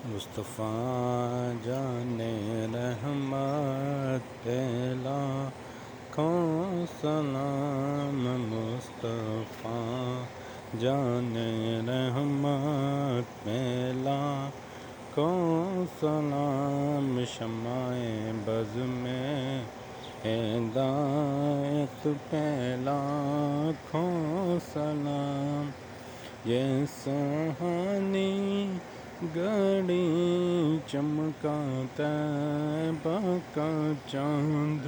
مصطفیٰ جان رحمت پہ لاکھوں سلام، مصطفیٰ جان رحمت پہ لاکھوں سلام، شمع بز میں ہدایت پہ لاکھوں سلام، یہ سہانی گھڑی چمکا طیبہ کا چاند،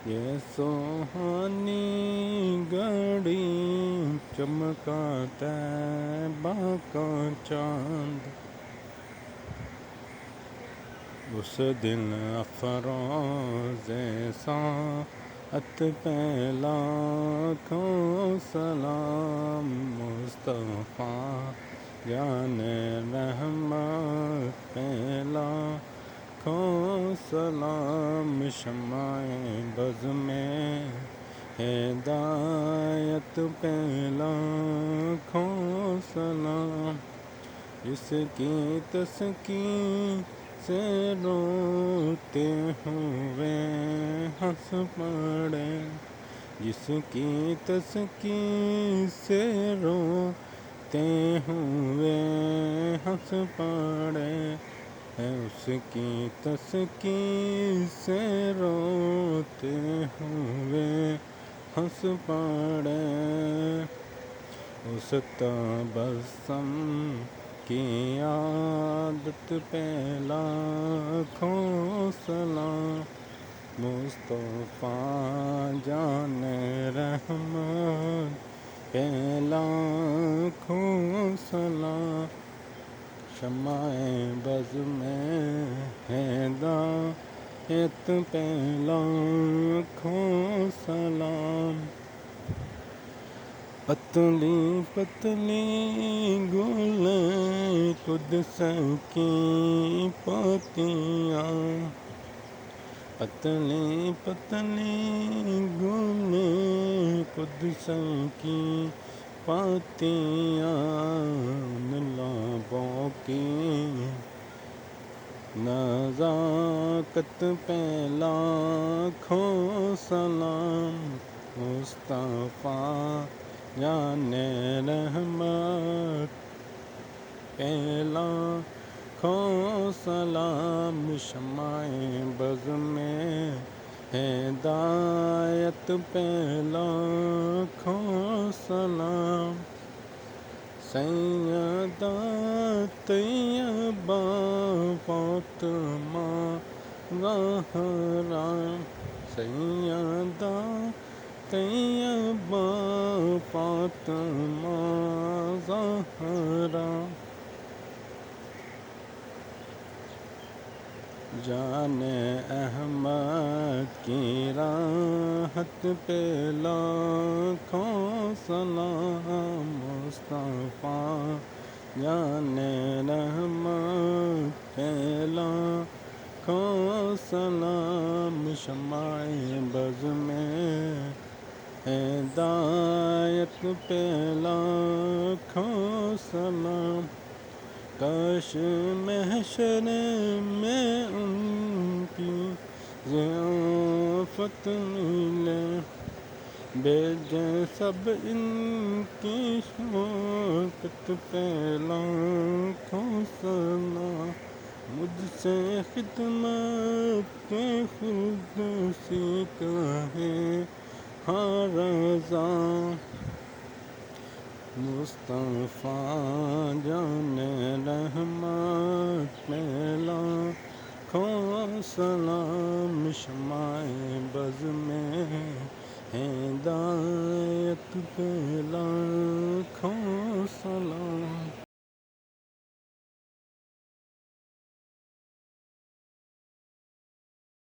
یہ سہانی گھڑی چمکا طیبہ کا چاند، اس دن افروز ساعت پہ لاکھوں سلام، مصطفیٰ جان رحمت پہ لاکھوں سلام، شمع بز میں ہدایت پہ لاکھوں سلام، جس کی تسکین سے روتے ہوئے ہنس پڑے، جس کی تسکین سے روتے ہوئے ہنس پڑے، اس کی تسکین سے روتے ہوئے ہنس پڑے، اس تبسم کی عادت پہ لاکھوں سلام، مصطفیٰ جان رحمت پہ لاکھوں سلام، شمع بز میں ہدایت پہ لاکھوں سلام، پتلی پتلی گلیں قدس کی پتیاں، پتلی پتلی گلیں قدس کی پتیاں، لبوں کی نزاکت پہ لاکھوں سلام، مصطفیٰ جان رحمت پہ لاکھوں سلام، شمع بز میں ہدایت پہ لاکھوں سلام، سیدہ طیبہ فاطمہ زہرا، سیدہ طیبہ فاطمہ زہرا، جان احمد کی راحت پہ لاکھوں سلام، مصطفیٰ جان رحمت پہ لاکھوں سلام، شمع بز میں ہدایت پہ لاکھوں سلام، کاش محشر میں ان کی ضیافت ملے، بھیجیں سب ان کی شوکت پہ لاکھوں سلام، مجھ سے خدمت کے خود سیکھا ہے ہر رضا، مصطفیٰ جان رحمت پہ لاکھوں سلام، شمع بز میں ہدایت پہ لاکھوں سلام۔